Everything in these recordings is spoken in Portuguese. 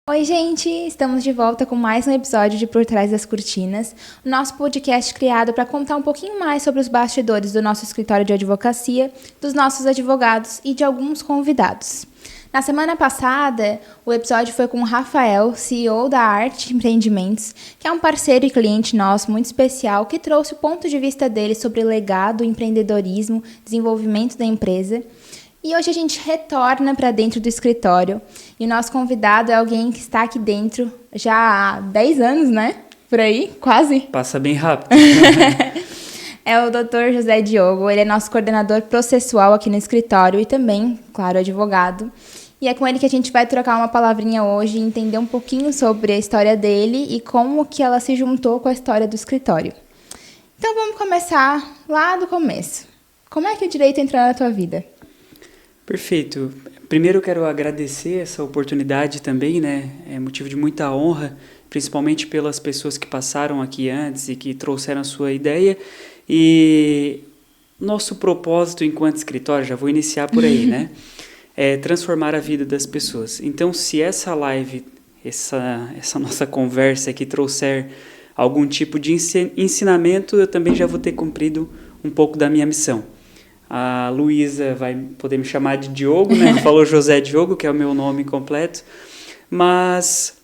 Oi, gente! Estamos de volta com mais um episódio de Por Trás das Cortinas, o nosso podcast criado para contar um pouquinho mais sobre os bastidores do nosso escritório de advocacia, dos nossos advogados e de alguns convidados. Na semana passada, o episódio foi com o Rafael, CEO da Arte Empreendimentos, que é um parceiro e cliente nosso muito especial, que trouxe o ponto de vista dele sobre legado, empreendedorismo, desenvolvimento da empresa. E hoje a gente retorna para dentro do escritório. E o nosso convidado é alguém que está aqui dentro já há 10 anos, né? Por aí, quase. Passa bem rápido. É o Dr. José Diogo. Ele é nosso coordenador processual aqui no escritório e também, claro, advogado. E é com ele que a gente vai trocar uma palavrinha hoje e entender um pouquinho sobre a história dele e como que ela se juntou com a história do escritório. Então vamos começar lá do começo. Como é que o direito entrou na tua vida? Perfeito. Primeiro eu quero agradecer essa oportunidade também, né? É motivo de muita honra, principalmente pelas pessoas que passaram aqui antes e que trouxeram a sua ideia. E nosso propósito enquanto escritório, já vou iniciar por aí, né? É transformar a vida das pessoas. Então, se essa live, essa nossa conversa aqui trouxer algum tipo de ensinamento, eu também já vou ter cumprido um pouco da minha missão. A Luísa vai poder me chamar de Diogo, né? Falou José Diogo, que é o meu nome completo. Mas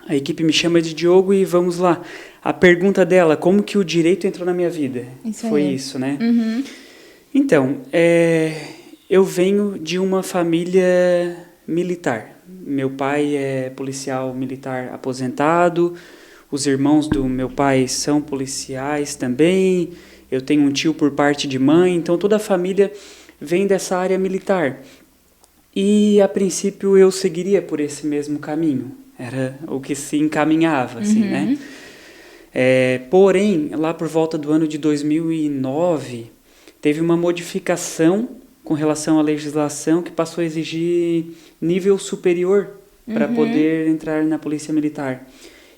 a equipe me chama de Diogo e vamos lá. A pergunta dela, como que o direito entrou na minha vida? Foi isso, né? Uhum. Então, eu venho de uma família militar. Meu pai é policial militar aposentado, os irmãos do meu pai são policiais também. Eu tenho um tio por parte de mãe, então toda a família vem dessa área militar. E, a princípio, eu seguiria por esse mesmo caminho. Era o que se encaminhava, assim, né? Porém, lá por volta do ano de 2009, teve uma modificação com relação à legislação que passou a exigir nível superior para poder entrar na Polícia Militar.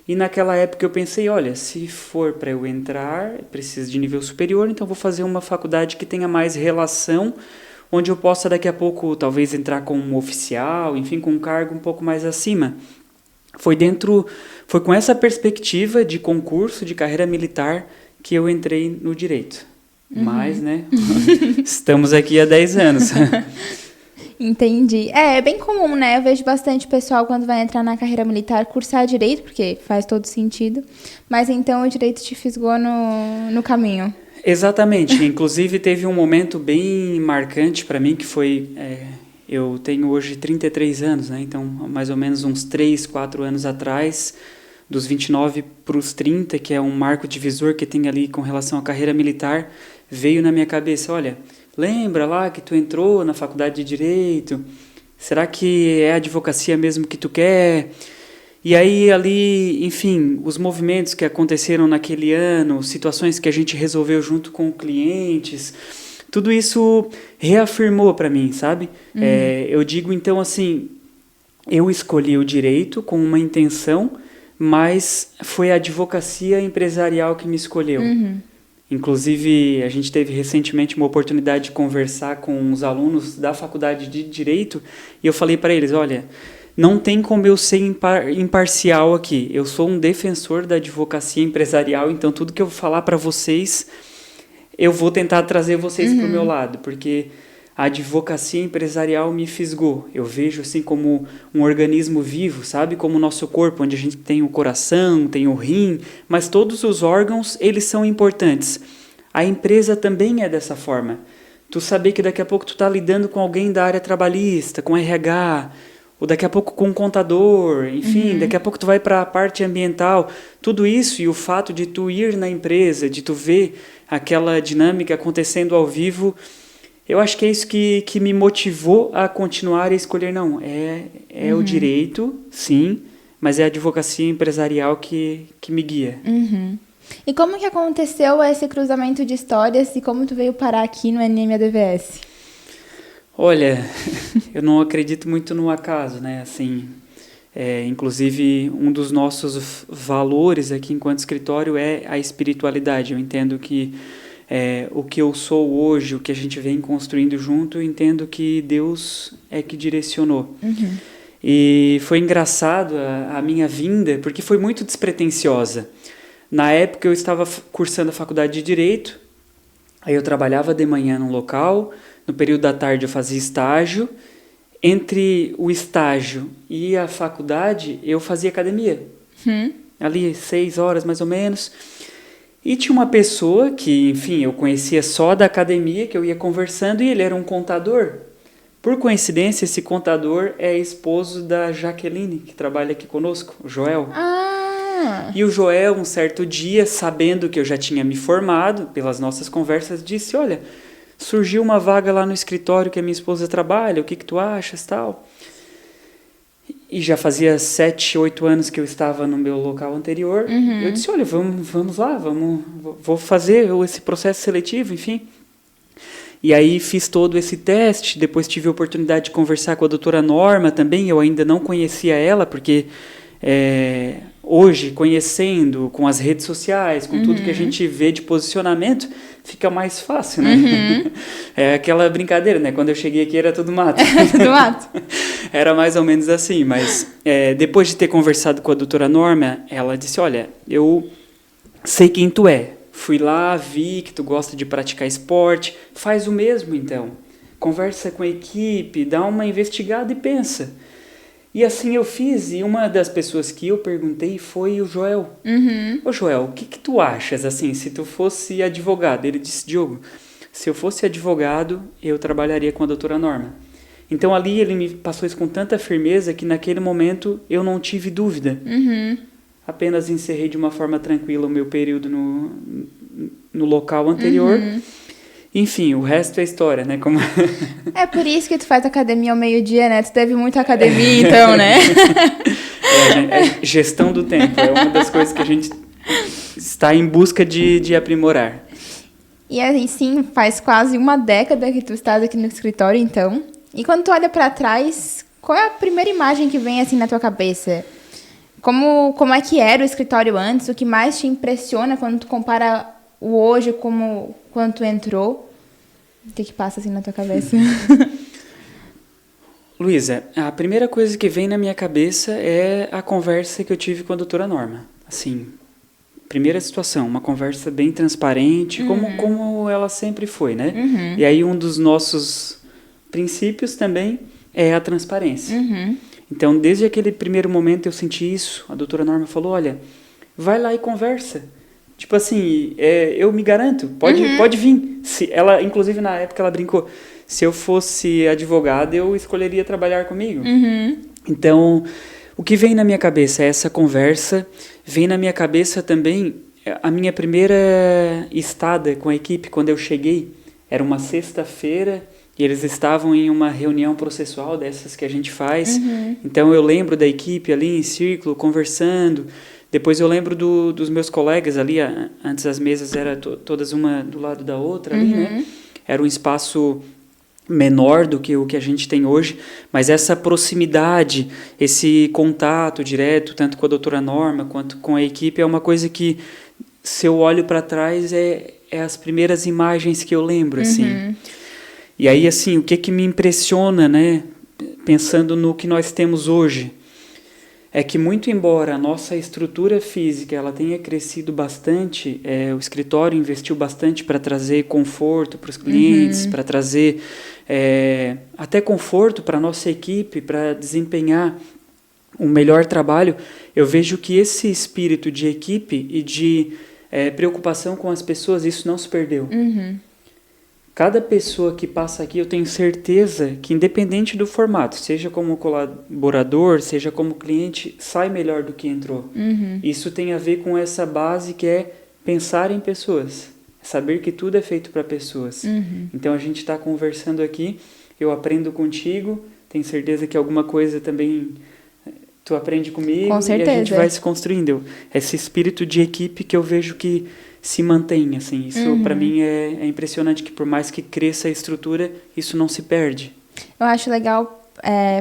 E naquela época eu pensei, olha, se for para eu entrar, preciso de nível superior, então vou fazer uma faculdade que tenha mais relação, onde eu possa daqui a pouco talvez entrar como um oficial, enfim, com um cargo um pouco mais acima. Foi com essa perspectiva de concurso, de carreira militar, que eu entrei no direito. Mas, né, estamos aqui há 10 anos. Entendi. É bem comum, né? Eu vejo bastante pessoal quando vai entrar na carreira militar cursar direito, porque faz todo sentido. Mas então o direito te fisgou no caminho. Exatamente. Inclusive teve um momento bem marcante para mim, que foi... eu tenho hoje 33 anos, né? Então mais ou menos uns 3, 4 anos atrás, dos 29 para os 30, que é um marco divisor que tem ali com relação à carreira militar, veio na minha cabeça, olha... Lembra lá que tu entrou na faculdade de Direito? Será que é a advocacia mesmo que tu quer? E aí ali, enfim, os movimentos que aconteceram naquele ano, situações que a gente resolveu junto com clientes, tudo isso reafirmou para mim, sabe? Eu digo então assim, eu escolhi o direito com uma intenção, mas foi a advocacia empresarial que me escolheu. Inclusive, a gente teve recentemente uma oportunidade de conversar com os alunos da faculdade de Direito e eu falei para eles, olha, não tem como eu ser imparcial aqui. Eu sou um defensor da advocacia empresarial, então tudo que eu vou falar para vocês, eu vou tentar trazer vocês para o meu lado, porque a advocacia empresarial me fisgou. Eu vejo assim como um organismo vivo, sabe? Como o nosso corpo, onde a gente tem o coração, tem o rim, mas todos os órgãos, eles são importantes. A empresa também é dessa forma. Tu saber que daqui a pouco tu tá lidando com alguém da área trabalhista, com RH, ou daqui a pouco com um contador, enfim, daqui a pouco tu vai para a parte ambiental. Tudo isso e o fato de tu ir na empresa, de tu ver aquela dinâmica acontecendo ao vivo, eu acho que é isso que me motivou a continuar a escolher, não, é o direito, sim, mas é a advocacia empresarial que me guia. E como que aconteceu esse cruzamento de histórias e como tu veio parar aqui no NMADVS? Olha, eu não acredito muito no acaso, né, assim, inclusive um dos nossos valores aqui enquanto escritório é a espiritualidade. Eu entendo que o que eu sou hoje, o que a gente vem construindo junto, eu entendo que Deus é que direcionou. E foi engraçado a minha vinda, porque foi muito despretensiosa. Na época eu estava cursando a faculdade de Direito, aí eu trabalhava de manhã num local, no período da tarde eu fazia estágio, entre o estágio e a faculdade eu fazia academia, ali 6 horas mais ou menos, e tinha uma pessoa que, enfim, eu conhecia só da academia, que eu ia conversando, e ele era um contador. Por coincidência, esse contador é esposo da Jaqueline, que trabalha aqui conosco, o Joel. E o Joel, um certo dia, sabendo que eu já tinha me formado, pelas nossas conversas, disse, olha, surgiu uma vaga lá no escritório que a minha esposa trabalha, o que tu achas, tal? E já fazia 7, 8 anos que eu estava no meu local anterior. Eu disse, olha, vamos lá, vou fazer esse processo seletivo, enfim. E aí fiz todo esse teste, depois tive a oportunidade de conversar com a doutora Norma também, eu ainda não conhecia ela, porque hoje, conhecendo com as redes sociais, com tudo que a gente vê de posicionamento, fica mais fácil, né? É aquela brincadeira, né? Quando eu cheguei aqui era tudo mato. Tudo mato. Era mais ou menos assim, mas depois de ter conversado com a doutora Norma, ela disse, olha, eu sei quem tu é. Fui lá, vi que tu gosta de praticar esporte, faz o mesmo então. Conversa com a equipe, dá uma investigada e pensa. E assim eu fiz, e uma das pessoas que eu perguntei foi o Joel. Ô Joel, o que tu achas, assim, se tu fosse advogado? Ele disse, Diogo, se eu fosse advogado, eu trabalharia com a doutora Norma. Então ali ele me passou isso com tanta firmeza que naquele momento eu não tive dúvida. Apenas encerrei de uma forma tranquila o meu período no local anterior. Enfim, o resto é história, né? Como... É por isso que tu faz academia ao meio-dia, né? Tu deve muita academia, então, né? Gestão do tempo. É uma das coisas que a gente está em busca de aprimorar. E aí, sim, faz quase uma década que tu estás aqui no escritório, então. E quando tu olha para trás, qual é a primeira imagem que vem, assim, na tua cabeça? Como é que era o escritório antes? O que mais te impressiona quando tu compara o hoje como quando tu entrou? O que passa assim na tua cabeça? Luísa, a primeira coisa que vem na minha cabeça é a conversa que eu tive com a doutora Norma. Assim, primeira situação, uma conversa bem transparente, como ela sempre foi, né? E aí um dos nossos princípios também é a transparência. Então, desde aquele primeiro momento eu senti isso. A doutora Norma falou, olha, vai lá e conversa. Tipo assim, eu me garanto, pode vir. Ela, inclusive, na época, ela brincou, se eu fosse advogada, eu escolheria trabalhar comigo. Então, o que vem na minha cabeça é essa conversa. Vem na minha cabeça também a minha primeira estada com a equipe, quando eu cheguei. Era uma sexta-feira, e eles estavam em uma reunião processual dessas que a gente faz. Então eu lembro da equipe ali em círculo, conversando. Depois eu lembro dos meus colegas ali, antes as mesas eram todas uma do lado da outra ali, né? Era um espaço menor do que o que a gente tem hoje, mas essa proximidade, esse contato direto, tanto com a doutora Norma quanto com a equipe, é uma coisa que, se eu olho para trás, é as primeiras imagens que eu lembro, assim. E aí, assim, o que me impressiona, né, pensando no que nós temos hoje, é que muito embora a nossa estrutura física ela tenha crescido bastante, o escritório investiu bastante para trazer conforto para os clientes, para trazer até conforto para a nossa equipe, para desempenhar um melhor trabalho, eu vejo que esse espírito de equipe e de preocupação com as pessoas, isso não se perdeu. Cada pessoa que passa aqui, eu tenho certeza que, independente do formato, seja como colaborador, seja como cliente, sai melhor do que entrou. Isso tem a ver com essa base que é pensar em pessoas, saber que tudo é feito para pessoas. Então, a gente está conversando aqui, eu aprendo contigo, tenho certeza que alguma coisa também tu aprende comigo. Com certeza. E a gente vai se construindo. Esse espírito de equipe que eu vejo que se mantém, assim, isso para mim é impressionante, que por mais que cresça a estrutura, isso não se perde. Eu acho legal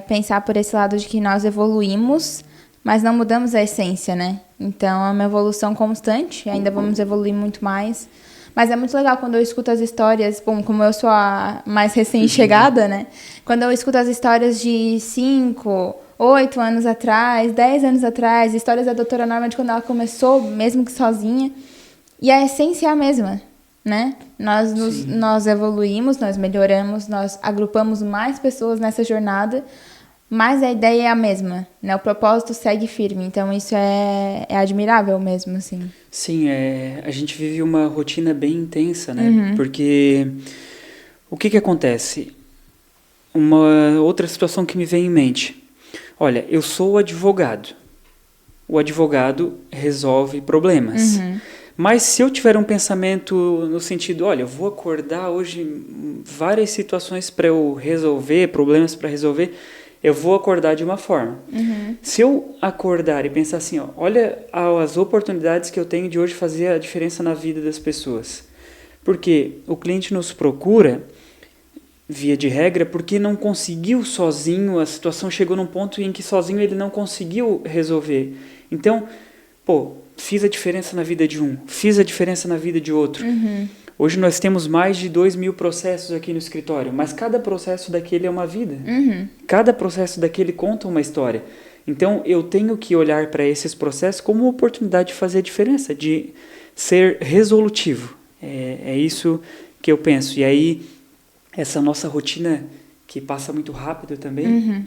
pensar por esse lado de que nós evoluímos, mas não mudamos a essência, né? Então, é uma evolução constante, ainda vamos evoluir muito mais. Mas é muito legal quando eu escuto as histórias, bom, como eu sou a mais recém-chegada, né? Quando eu escuto as histórias de 5 8 anos atrás, 10 anos atrás, histórias da doutora Norma de quando ela começou, mesmo que sozinha. E a essência é a mesma, né? Nós evoluímos, nós melhoramos, nós agrupamos mais pessoas nessa jornada, mas a ideia é a mesma, né? O propósito segue firme, então isso é admirável mesmo, assim. Sim, a gente vive uma rotina bem intensa, né? Porque o que acontece? Uma outra situação que me vem em mente. Olha, eu sou advogado. O advogado resolve problemas. Mas se eu tiver um pensamento no sentido, olha, eu vou acordar hoje várias situações para eu resolver, problemas para resolver, eu vou acordar de uma forma. Se eu acordar e pensar assim, ó, olha as oportunidades que eu tenho de hoje fazer a diferença na vida das pessoas. Porque o cliente nos procura, via de regra, porque não conseguiu sozinho, a situação chegou num ponto em que sozinho ele não conseguiu resolver. Então, fiz a diferença na vida de um, fiz a diferença na vida de outro. Hoje nós temos mais de 2.000 processos aqui no escritório, mas cada processo daquele é uma vida. Cada processo daquele conta uma história. Então, eu tenho que olhar para esses processos como uma oportunidade de fazer a diferença, de ser resolutivo. É isso que eu penso. E aí, essa nossa rotina, que passa muito rápido também,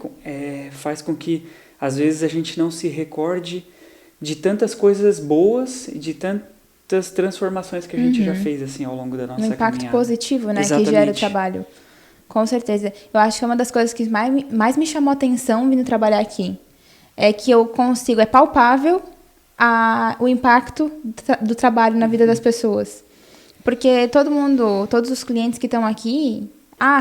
faz com que, às vezes, a gente não se recorde de tantas coisas boas e de tantas transformações que a gente já fez assim ao longo da nossa caminhada. Um impacto positivo, né, Exatamente. que gera o trabalho. Com certeza. Eu acho que uma das coisas que mais me chamou a atenção vindo trabalhar aqui é que eu consigo, é palpável o impacto do trabalho na vida das pessoas. Porque todos os clientes que estão aqui,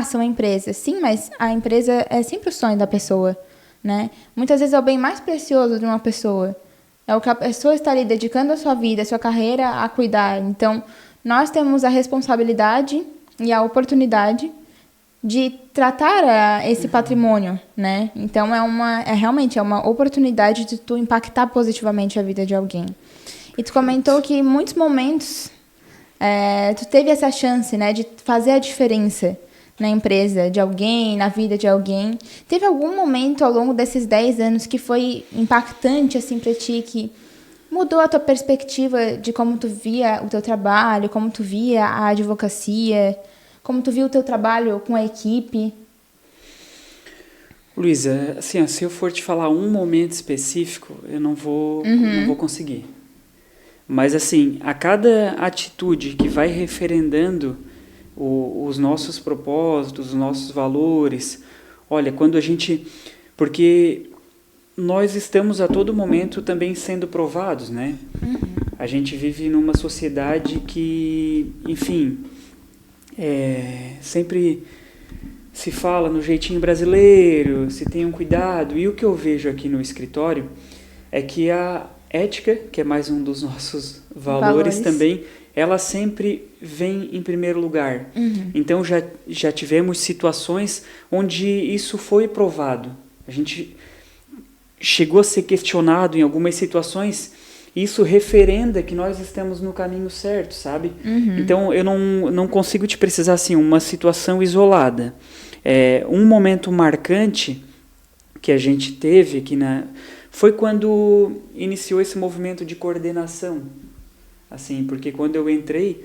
são empresas. Sim, mas a empresa é sempre o sonho da pessoa, né? Muitas vezes é o bem mais precioso de uma pessoa. É o que a pessoa está ali dedicando a sua vida, a sua carreira a cuidar. Então, nós temos a responsabilidade e a oportunidade de tratar esse patrimônio, né? Então, realmente uma oportunidade de tu impactar positivamente a vida de alguém. E tu comentou que em muitos momentos tu teve essa chance, né, de fazer a diferença na empresa de alguém, na vida de alguém. Teve algum momento ao longo desses 10 anos que foi impactante assim para ti, que mudou a tua perspectiva de como tu via o teu trabalho, como tu via a advocacia, como tu via o teu trabalho com a equipe? Luísa, assim, se eu for te falar um momento específico, eu não vou conseguir. Mas assim, a cada atitude que vai referendando os nossos propósitos, os nossos valores. Olha, quando a gente... Porque nós estamos a todo momento também sendo provados, né? A gente vive numa sociedade que, enfim, sempre se fala no jeitinho brasileiro, se tenham cuidado. E o que eu vejo aqui no escritório é que a ética, que é mais um dos nossos valores também, ela sempre vem em primeiro lugar. Então, já tivemos situações onde isso foi provado. A gente chegou a ser questionado em algumas situações, e isso referenda que nós estamos no caminho certo, sabe? Então, eu não consigo te precisar, assim, uma situação isolada. Um momento marcante que a gente teve aqui foi quando iniciou esse movimento de coordenação. Assim, porque quando eu entrei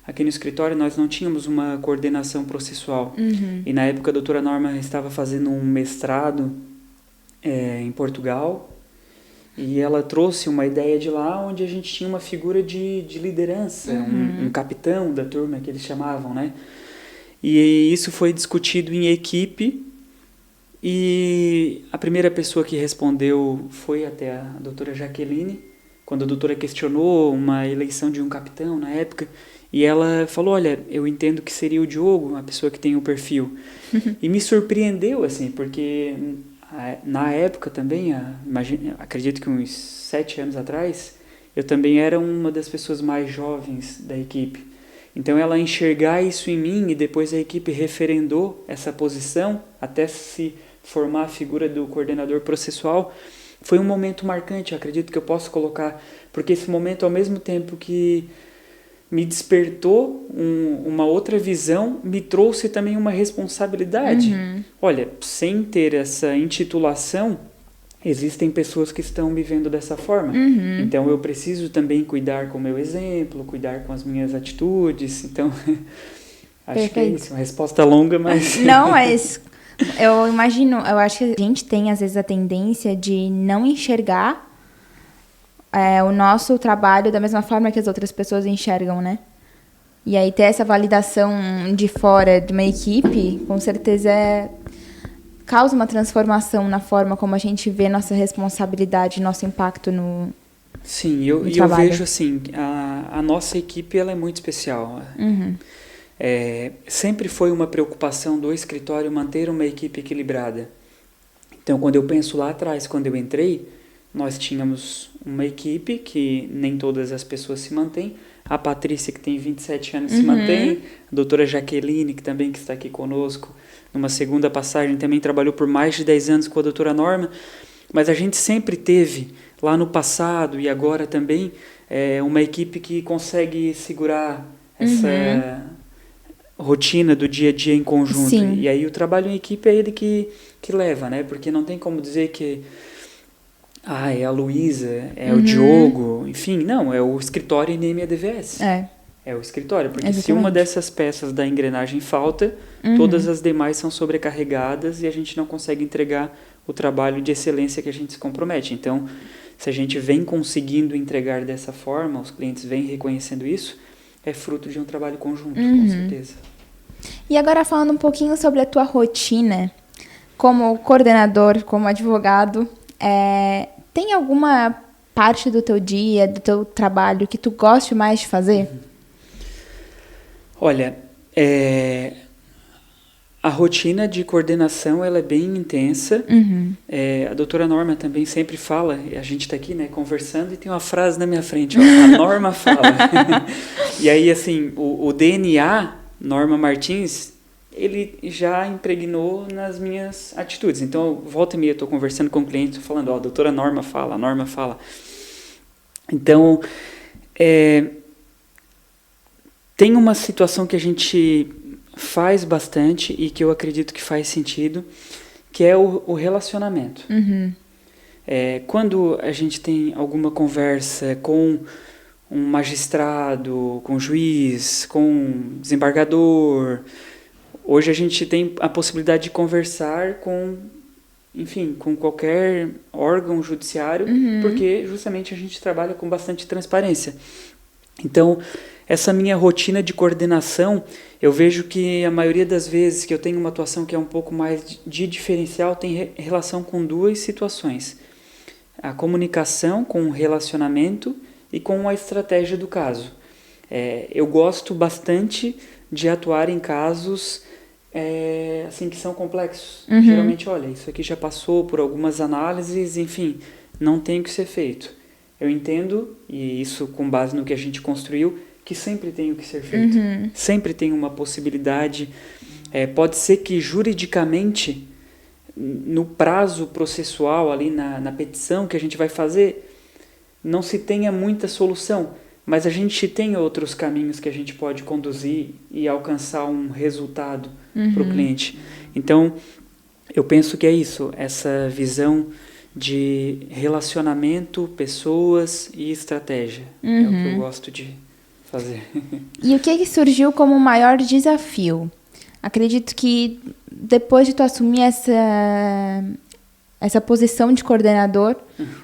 aqui no escritório, nós não tínhamos uma coordenação processual. E na época a doutora Norma estava fazendo um mestrado em Portugal, e ela trouxe uma ideia de lá onde a gente tinha uma figura de liderança, um capitão da turma que eles chamavam, né? E isso foi discutido em equipe, e a primeira pessoa que respondeu foi até a doutora Jaqueline, quando a doutora questionou uma eleição de um capitão na época, e ela falou, olha, eu entendo que seria o Diogo, a pessoa que tem o perfil. E me surpreendeu, assim, porque na época também, acredito que uns 7 anos atrás, eu também era uma das pessoas mais jovens da equipe. Então ela enxergar isso em mim, e depois a equipe referendou essa posição, até se formar a figura do coordenador processual, foi um momento marcante, eu acredito que eu posso colocar, porque esse momento, ao mesmo tempo que me despertou uma outra visão, me trouxe também uma responsabilidade. Olha, sem ter essa intitulação, existem pessoas que estão me vendo dessa forma. Então, eu preciso também cuidar com o meu exemplo, cuidar com as minhas atitudes. Então, acho que é isso. Uma resposta longa, mas... Não, mas eu imagino, eu acho que a gente tem, às vezes, a tendência de não enxergar o nosso trabalho da mesma forma que as outras pessoas enxergam, né? E aí ter essa validação de fora de uma equipe, com certeza causa uma transformação na forma como a gente vê nossa responsabilidade, nosso impacto no Sim, eu vejo assim, a nossa equipe ela é muito especial. Sempre foi uma preocupação do escritório manter uma equipe equilibrada. Então, quando eu penso lá atrás, quando eu entrei, nós tínhamos uma equipe que nem todas as pessoas se mantêm. A Patrícia, que tem 27 anos, se mantém. A doutora Jaqueline, que está aqui conosco, numa segunda passagem, também trabalhou por mais de 10 anos com a doutora Norma. Mas a gente sempre teve, lá no passado e agora também, uma equipe que consegue segurar essa rotina do dia a dia em conjunto. Sim. E aí o trabalho em equipe é ele que leva, né? Porque não tem como dizer que é a Luísa, é o Diogo, enfim, não, é o escritório e a DVS. É o escritório, porque se uma dessas peças da engrenagem falta, todas as demais são sobrecarregadas e a gente não consegue entregar o trabalho de excelência que a gente se compromete. Então, se a gente vem conseguindo entregar dessa forma, os clientes vêm reconhecendo isso, é fruto de um trabalho conjunto, com certeza. E agora falando um pouquinho sobre a tua rotina, como coordenador, como advogado, tem alguma parte do teu dia, do teu trabalho que tu goste mais de fazer? Olha, a rotina de coordenação ela é bem intensa. A doutora Norma também sempre fala, a gente está aqui, né, conversando e tem uma frase na minha frente, ó, a Norma fala. E aí, assim, o DNA Norma Martins, ele já impregnou nas minhas atitudes. Então, volta e meia eu estou conversando com o cliente, falando, a doutora Norma fala, a Norma fala. Então, tem uma situação que a gente faz bastante e que eu acredito que faz sentido, que é o relacionamento. Quando a gente tem alguma conversa com um magistrado, com um juiz, com um desembargador, hoje a gente tem a possibilidade de conversar com qualquer órgão judiciário, porque justamente a gente trabalha com bastante transparência. Então, essa minha rotina de coordenação, eu vejo que a maioria das vezes que eu tenho uma atuação que é um pouco mais de diferencial, tem relação com duas situações. A comunicação com o relacionamento e com a estratégia do caso. Eu gosto bastante de atuar em casos assim, que são complexos. Geralmente, olha, isso aqui já passou por algumas análises, enfim, não tem o que ser feito. Eu entendo, e isso com base no que a gente construiu, que sempre tem o que ser feito. Sempre tem uma possibilidade. Pode ser que juridicamente, no prazo processual, ali na petição que a gente vai fazer, não se tenha muita solução, mas a gente tem outros caminhos que a gente pode conduzir e alcançar um resultado para o cliente. Então, eu penso que é isso, essa visão de relacionamento, pessoas e estratégia. É o que eu gosto de fazer. E o que surgiu como o maior desafio? Acredito que depois de tu assumir essa posição de coordenador,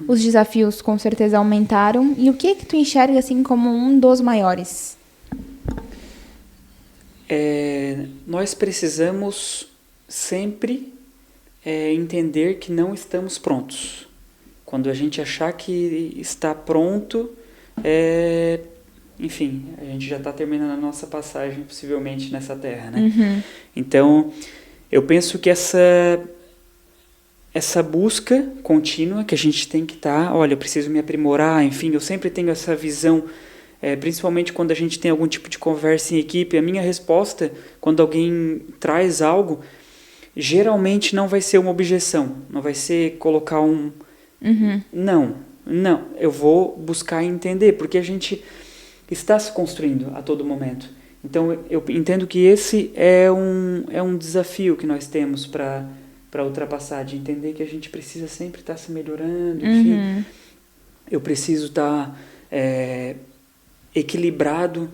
os desafios com certeza aumentaram. E o que tu enxerga assim como um dos maiores? Nós precisamos sempre entender que não estamos prontos. Quando a gente achar que está pronto, enfim, a gente já está terminando a nossa passagem, possivelmente, nessa terra, né? Então, eu penso que essa busca contínua que a gente tem que estar, olha, eu preciso me aprimorar, enfim, eu sempre tenho essa visão, principalmente quando a gente tem algum tipo de conversa em equipe, a minha resposta, quando alguém traz algo, geralmente não vai ser uma objeção, não vai ser colocar Não, eu vou buscar entender, porque a gente está se construindo a todo momento. Então, eu entendo que esse é um desafio que nós temos para para ultrapassar, de entender que a gente precisa sempre estar se melhorando, enfim. Eu preciso estar equilibrado.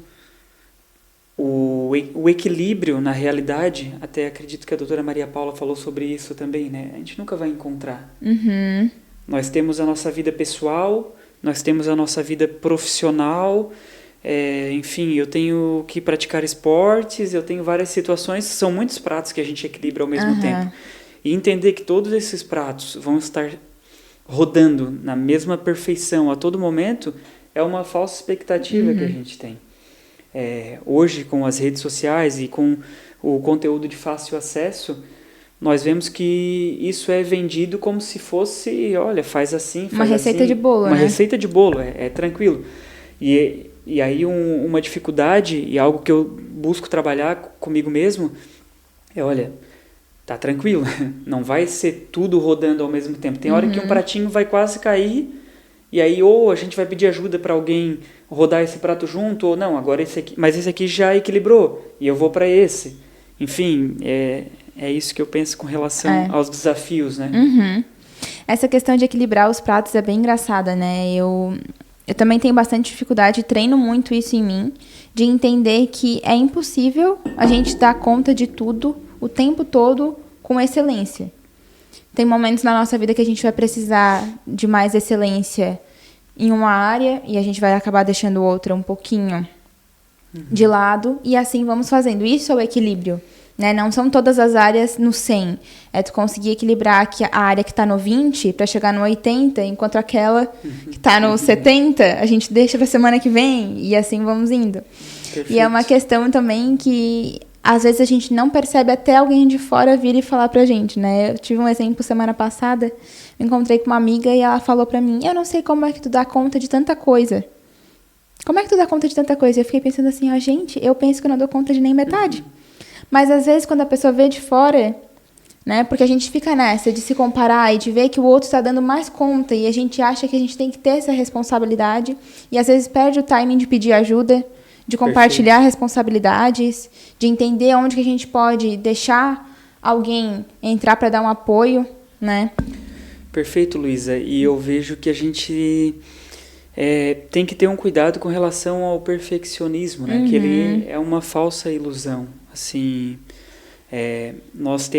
O equilíbrio, na realidade, até acredito que a doutora Maria Paula falou sobre isso também, né? A gente nunca vai encontrar. Nós temos a nossa vida pessoal, nós temos a nossa vida profissional, enfim, eu tenho que praticar esportes, eu tenho várias situações, são muitos pratos que a gente equilibra ao mesmo tempo. E entender que todos esses pratos vão estar rodando na mesma perfeição a todo momento é uma falsa expectativa que a gente tem. Hoje, com as redes sociais e com o conteúdo de fácil acesso, nós vemos que isso é vendido como se fosse, olha, faz assim, faz uma receita assim. De bolo, uma né? Receita de bolo, é tranquilo. E aí uma dificuldade e algo que eu busco trabalhar comigo mesmo olha, tá tranquilo, não vai ser tudo rodando ao mesmo tempo. Tem hora que um pratinho vai quase cair, e aí ou a gente vai pedir ajuda para alguém rodar esse prato junto, ou não, agora esse aqui, mas esse aqui já equilibrou, e eu vou para esse. Enfim, é isso que eu penso com relação aos desafios, né? Essa questão de equilibrar os pratos é bem engraçada, né? Eu também tenho bastante dificuldade, treino muito isso em mim, de entender que é impossível a gente dar conta de tudo o tempo todo com excelência. Tem momentos na nossa vida que a gente vai precisar de mais excelência em uma área e a gente vai acabar deixando outra um pouquinho de lado, e assim vamos fazendo. Isso é o equilíbrio, né? Não são todas as áreas no 100. É tu conseguir equilibrar aqui a área que está no 20 para chegar no 80, enquanto aquela que está no 70 a gente deixa para semana que vem, e assim vamos indo. Perfeito. E é uma questão também que às vezes a gente não percebe até alguém de fora vir e falar pra gente, né? Eu tive um exemplo semana passada, me encontrei com uma amiga e ela falou pra mim, eu não sei como é que tu dá conta de tanta coisa. Como é que tu dá conta de tanta coisa? E eu fiquei pensando assim, gente, eu penso que eu não dou conta de nem metade. Mas às vezes quando a pessoa vê de fora, né? Porque a gente fica nessa de se comparar e de ver que o outro está dando mais conta e a gente acha que a gente tem que ter essa responsabilidade e às vezes perde o timing de pedir ajuda, de compartilhar responsabilidades, de entender onde que a gente pode deixar alguém entrar para dar um apoio, né? Perfeito, Luísa. E eu vejo que a gente tem que ter um cuidado com relação ao perfeccionismo, né? Que ele é uma falsa ilusão. Assim, nós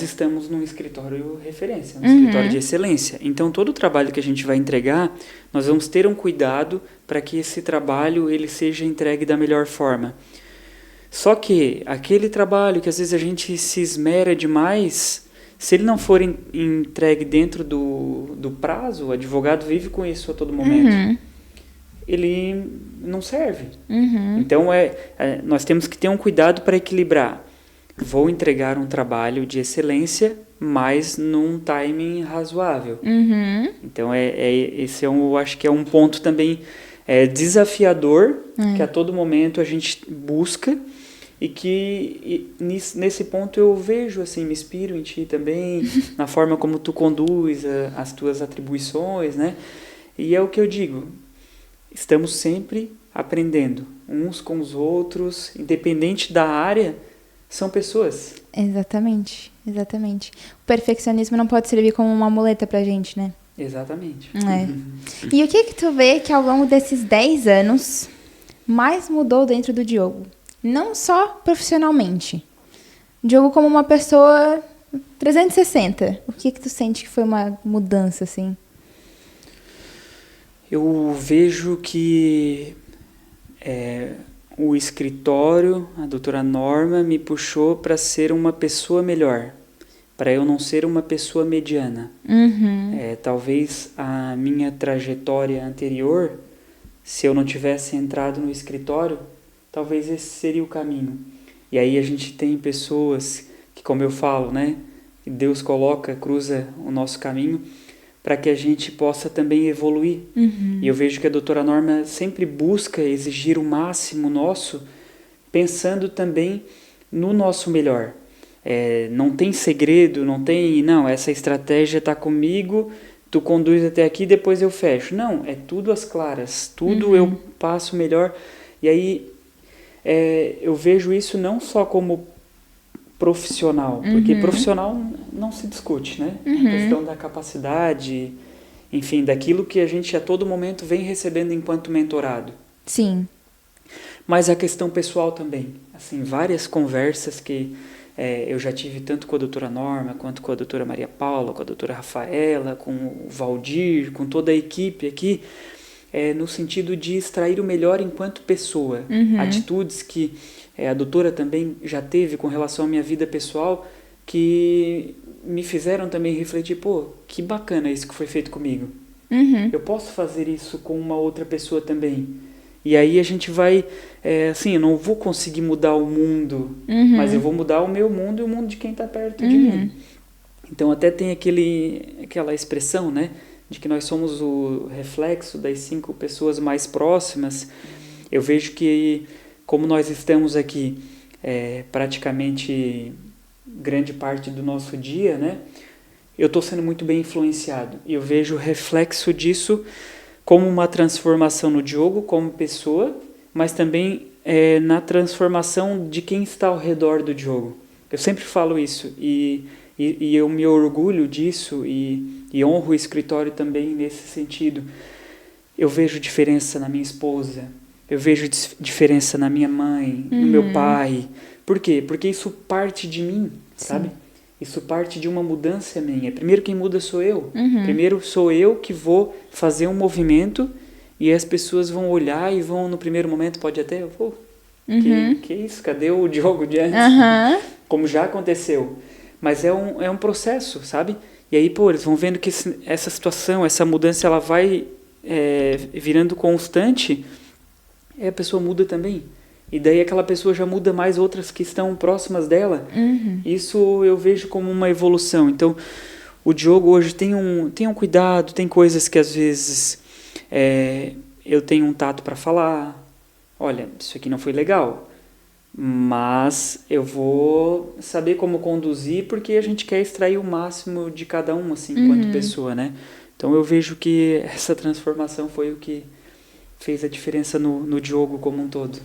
estamos num escritório referência, um escritório de excelência. Então, todo o trabalho que a gente vai entregar, nós vamos ter um cuidado para que esse trabalho ele seja entregue da melhor forma. Só que aquele trabalho que às vezes a gente se esmera demais, se ele não for entregue dentro do prazo, o advogado vive com isso a todo momento. Ele não serve. Então, nós temos que ter um cuidado para equilibrar. Vou entregar um trabalho de excelência, mas num timing razoável. Então, esse eu acho que é um ponto também desafiador, que a todo momento a gente busca, e que nesse ponto eu vejo, assim, me inspiro em ti também, na forma como tu conduz as tuas atribuições, né? E é o que eu digo, estamos sempre aprendendo uns com os outros, independente da área, são pessoas. Exatamente. O perfeccionismo não pode servir como uma muleta pra gente, né? Exatamente. E o que tu vê que ao longo desses 10 anos mais mudou dentro do Diogo? Não só profissionalmente. Diogo como uma pessoa 360. O que tu sente que foi uma mudança, assim? Eu vejo que o escritório, a doutora Norma, me puxou para ser uma pessoa melhor, para eu não ser uma pessoa mediana. Talvez a minha trajetória anterior, se eu não tivesse entrado no escritório, talvez esse seria o caminho. E aí a gente tem pessoas que, como eu falo, né, Deus cruza o nosso caminho para que a gente possa também evoluir. E eu vejo que a doutora Norma sempre busca exigir o máximo nosso, pensando também no nosso melhor. Não tem segredo, não, essa estratégia está comigo, tu conduz até aqui, depois eu fecho. Não, é tudo às claras, tudo eu passo melhor. E aí eu vejo isso não só como profissional, porque profissional não se discute, né? A questão da capacidade, enfim, daquilo que a gente a todo momento vem recebendo enquanto mentorado. Sim. Mas a questão pessoal também, assim, várias conversas que eu já tive tanto com a doutora Norma, quanto com a doutora Maria Paula, com a doutora Rafaela, com o Valdir, com toda a equipe aqui, no sentido de extrair o melhor enquanto pessoa. Atitudes que a doutora também já teve com relação à minha vida pessoal, que me fizeram também refletir, pô, que bacana isso que foi feito comigo. Eu posso fazer isso com uma outra pessoa também. E aí a gente vai, assim, eu não vou conseguir mudar o mundo, mas eu vou mudar o meu mundo e o mundo de quem está perto de mim. Então até tem aquela expressão, né, de que nós somos o reflexo das 5 pessoas mais próximas. Eu vejo que, como nós estamos aqui praticamente grande parte do nosso dia, né, eu estou sendo muito bem influenciado. E eu vejo o reflexo disso como uma transformação no Diogo como pessoa, mas também na transformação de quem está ao redor do Diogo. Eu sempre falo isso e eu me orgulho disso e honro o escritório também nesse sentido. Eu vejo diferença na minha esposa, eu vejo diferença na minha mãe, no meu pai. Por quê? Porque isso parte de mim, sabe? Isso parte de uma mudança minha. Primeiro quem muda sou eu. Primeiro sou eu que vou fazer um movimento e as pessoas vão olhar e vão, no primeiro momento, pode até... que isso? Cadê o Diogo de antes? Como já aconteceu. Mas é um processo, sabe? E aí, pô, eles vão vendo que essa situação, essa mudança, ela vai virando constante, e a pessoa muda também. E daí aquela pessoa já muda mais outras que estão próximas dela. Isso eu vejo como uma evolução. Então, o Diogo hoje tem um cuidado, tem coisas que às vezes eu tenho um tato para falar. Olha, isso aqui não foi legal, mas eu vou saber como conduzir, porque a gente quer extrair o máximo de cada um, assim, enquanto pessoa, né? Então eu vejo que essa transformação foi o que fez a diferença no Diogo como um todo.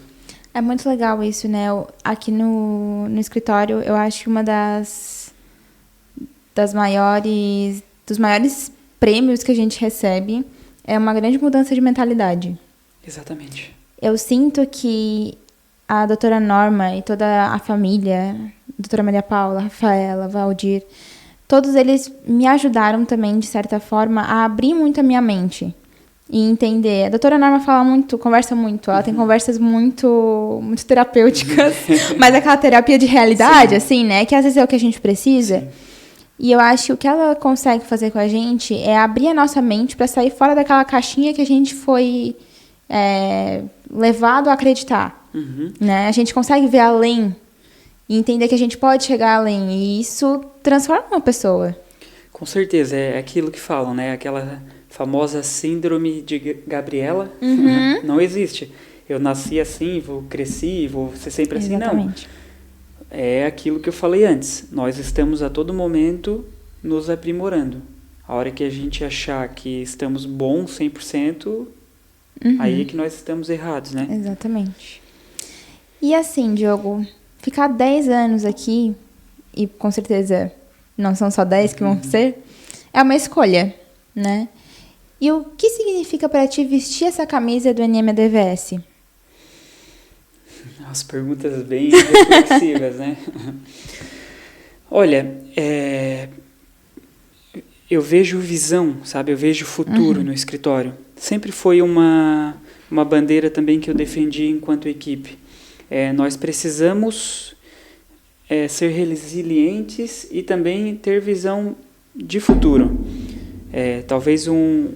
É muito legal isso, né? Aqui no escritório, eu acho que uma dos maiores prêmios que a gente recebe é uma grande mudança de mentalidade. Exatamente. Eu sinto que a doutora Norma e toda a família, a doutora Maria Paula, Rafaela, Valdir, todos eles me ajudaram também, de certa forma, a abrir muito a minha mente e entender. A doutora Norma conversa muito, ela tem conversas muito, muito terapêuticas, mas aquela terapia de realidade, assim, né, que às vezes é o que a gente precisa. Sim. E eu acho que o que ela consegue fazer com a gente é abrir a nossa mente para sair fora daquela caixinha que a gente foi levado a acreditar. Né? A gente consegue ver além e entender que a gente pode chegar além, e isso transforma uma pessoa. Com certeza, é aquilo que falam, né? Aquela famosa síndrome de Gabriela. Não existe. Eu nasci assim, cresci, vou ser sempre assim. Exatamente. Não. É aquilo que eu falei antes. Nós estamos a todo momento nos aprimorando. A hora que a gente achar que estamos bons 100%, aí é que nós estamos errados, né? Exatamente. E assim, Diogo, ficar 10 anos aqui, e com certeza não são só 10 que vão ser, é uma escolha, né? E o que significa para ti vestir essa camisa do NMDVS? As perguntas bem reflexivas, né? Olha, eu vejo visão, sabe? Eu vejo futuro no escritório. Sempre foi uma bandeira também que eu defendi enquanto equipe. Nós precisamos ser resilientes e também ter visão de futuro. Talvez um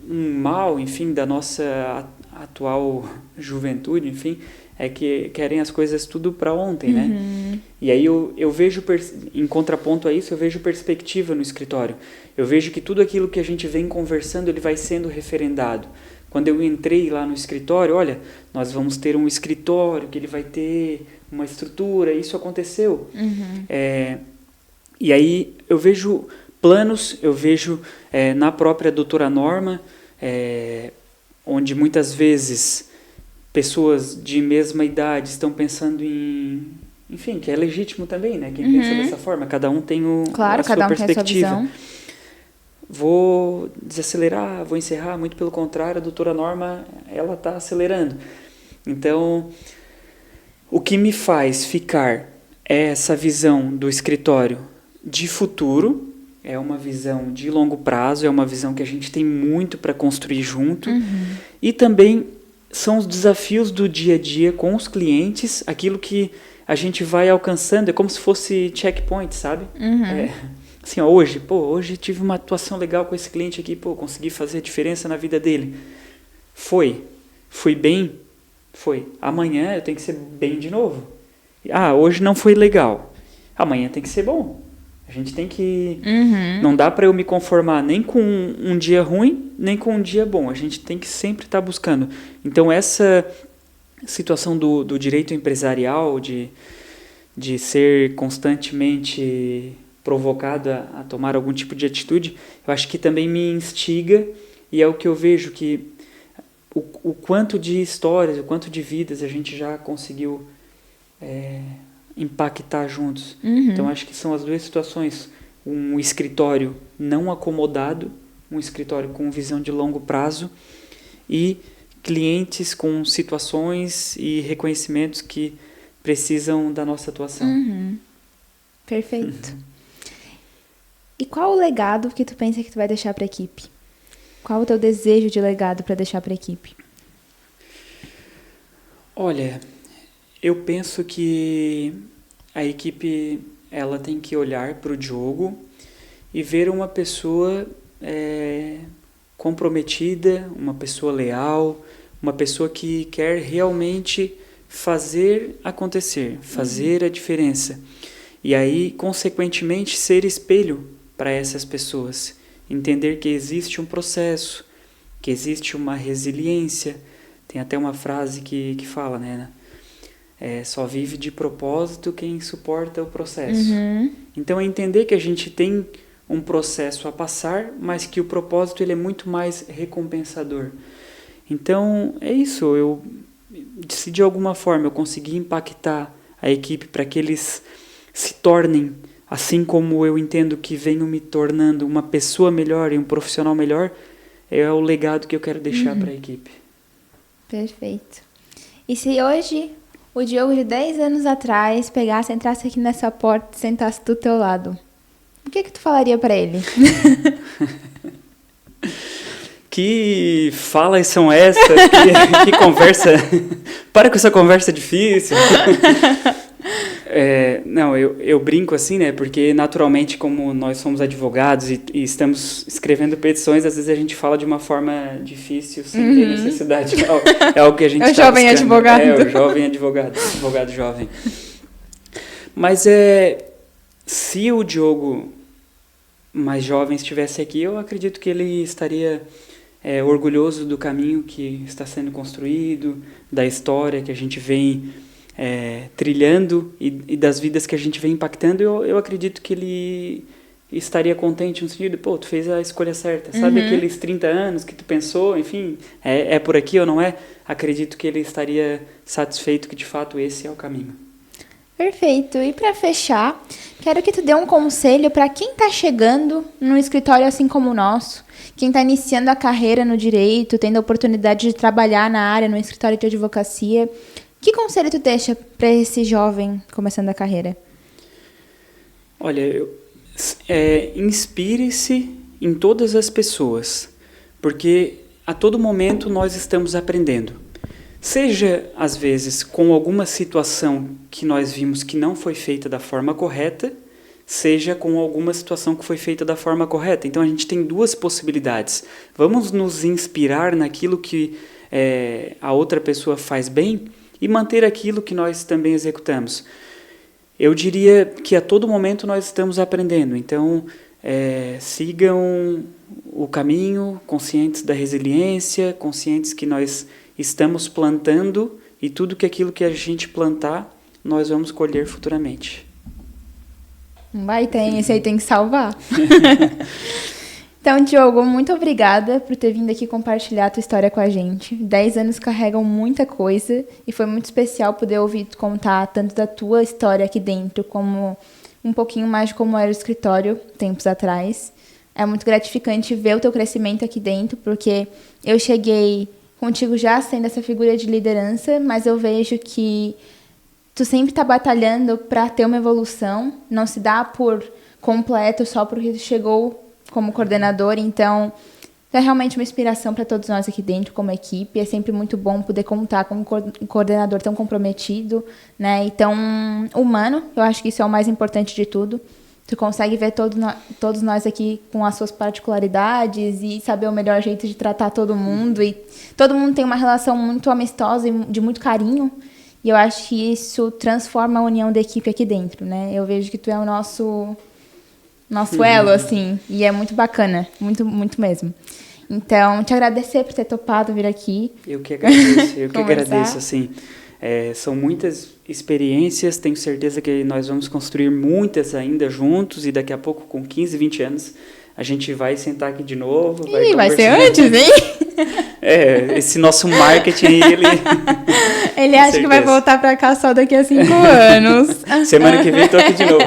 mal, enfim, da nossa atual juventude, enfim, é que querem as coisas tudo para ontem, né? E aí eu vejo, em contraponto a isso, eu vejo perspectiva no escritório. Eu vejo que tudo aquilo que a gente vem conversando, ele vai sendo referendado. Quando eu entrei lá no escritório, olha, nós vamos ter um escritório que ele vai ter uma estrutura, isso aconteceu. E aí eu vejo planos, eu vejo na própria doutora Norma, onde muitas vezes pessoas de mesma idade estão pensando em enfim, que é legítimo também, né? Quem pensa dessa forma, cada um tem Claro, a cada sua um tem a sua perspectiva. visão. Vou desacelerar, vou encerrar, muito pelo contrário, a doutora Norma, ela está acelerando. Então, o que me faz ficar é essa visão do escritório de futuro, é uma visão de longo prazo, é uma visão que a gente tem muito para construir junto, e também são os desafios do dia a dia com os clientes, aquilo que a gente vai alcançando, é como se fosse checkpoint, sabe? Assim, ó, hoje tive uma atuação legal com esse cliente aqui, consegui fazer a diferença na vida dele. Fui bem? Foi. Amanhã eu tenho que ser bem de novo. Hoje não foi legal. Amanhã tem que ser bom. A gente tem que... Não dá para eu me conformar nem com um dia ruim, nem com um dia bom. A gente tem que sempre estar buscando. Então, essa situação do direito empresarial, de ser constantemente provocado a tomar algum tipo de atitude, eu acho que também me instiga, e é o que eu vejo que o quanto de histórias, o quanto de vidas a gente já conseguiu impactar juntos. Então acho que são as duas situações, um escritório não acomodado, um escritório com visão de longo prazo e clientes com situações e reconhecimentos que precisam da nossa atuação. Perfeito. E qual o legado que tu pensa que tu vai deixar para a equipe? Qual o teu desejo de legado para deixar para a equipe? Olha, eu penso que a equipe ela tem que olhar para o Diogo e ver uma pessoa comprometida, uma pessoa leal, uma pessoa que quer realmente fazer acontecer, fazer a diferença. E aí, consequentemente, ser espelho para essas pessoas. Entender que existe um processo, que existe uma resiliência. Tem até uma frase que fala, né? Só vive de propósito quem suporta o processo. Então, é entender que a gente tem um processo a passar, mas que o propósito ele é muito mais recompensador. Então, é isso. Se de alguma forma eu conseguir impactar a equipe para que eles se tornem, assim como eu entendo que venham me tornando uma pessoa melhor e um profissional melhor, é o legado que eu quero deixar para a equipe. Perfeito. E se hoje o Diogo de 10 anos atrás pegasse, entrasse aqui nessa porta e sentasse do teu lado, o que tu falaria para ele? Que falas são essas? Que conversa... Para com essa conversa difícil. Não, eu brinco assim, né? Porque naturalmente, como nós somos advogados e estamos escrevendo petições, às vezes a gente fala de uma forma difícil, sem ter necessidade. É algo que a gente É o jovem advogado. O jovem advogado jovem. Mas se o Diogo mais jovem estivesse aqui, eu acredito que ele estaria orgulhoso do caminho que está sendo construído, da história que a gente vem trilhando e das vidas que a gente vem impactando. Eu acredito que ele estaria contente no sentido, tu fez a escolha certa, sabe aqueles 30 anos que tu pensou, enfim, é por aqui ou não é? Acredito que ele estaria satisfeito que de fato esse é o caminho. Perfeito. E para fechar, quero que tu dê um conselho para quem está chegando num escritório assim como o nosso, quem está iniciando a carreira no direito, tendo a oportunidade de trabalhar na área, no escritório de advocacia. Que conselho tu deixa para esse jovem começando a carreira? Olha, inspire-se em todas as pessoas, porque a todo momento nós estamos aprendendo. Seja, às vezes, com alguma situação que nós vimos que não foi feita da forma correta, seja com alguma situação que foi feita da forma correta. Então, a gente tem duas possibilidades. Vamos nos inspirar naquilo que a outra pessoa faz bem e manter aquilo que nós também executamos. Eu diria que a todo momento nós estamos aprendendo. Então, sigam o caminho, conscientes da resiliência, conscientes que nós estamos plantando e tudo que aquilo que a gente plantar, nós vamos colher futuramente. Esse aí tem que salvar. Então, Diogo, muito obrigada por ter vindo aqui compartilhar a tua história com a gente. 10 anos carregam muita coisa e foi muito especial poder ouvir tu contar tanto da tua história aqui dentro, como um pouquinho mais de como era o escritório tempos atrás. É muito gratificante ver o teu crescimento aqui dentro, porque eu cheguei contigo já sendo essa figura de liderança, mas eu vejo que tu sempre está batalhando para ter uma evolução, não se dá por completo só porque tu chegou como coordenador, então é realmente uma inspiração para todos nós aqui dentro como equipe. É sempre muito bom poder contar com um coordenador tão comprometido, né, e tão humano. Eu acho que isso é o mais importante de tudo. Tu consegue ver todos nós aqui com as suas particularidades e saber o melhor jeito de tratar todo mundo, e todo mundo tem uma relação muito amistosa e de muito carinho, e eu acho que isso transforma a união da equipe aqui dentro, né? Eu vejo que tu é o nosso elo, assim, e é muito bacana, muito, muito mesmo. Então, te agradecer por ter topado vir aqui. Eu que agradeço, assim. São muitas experiências, tenho certeza que nós vamos construir muitas ainda juntos, e daqui a pouco, com 15, 20 anos, a gente vai sentar aqui de novo. Vai ser antes, hein? Esse nosso marketing, ele acha que vai voltar para cá só daqui a 5 anos. Semana que vem estou aqui de novo.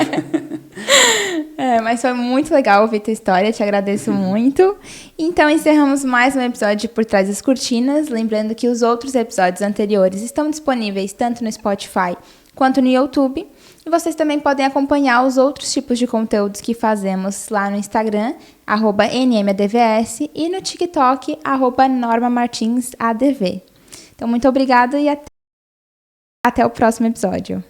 Mas foi muito legal ouvir tua história, te agradeço muito. Então, encerramos mais um episódio de Por Trás das Cortinas. Lembrando que os outros episódios anteriores estão disponíveis tanto no Spotify quanto no YouTube. E vocês também podem acompanhar os outros tipos de conteúdos que fazemos lá no Instagram, @nmadvs, e no TikTok, @normamartinsadv. Então, muito obrigada e até o próximo episódio.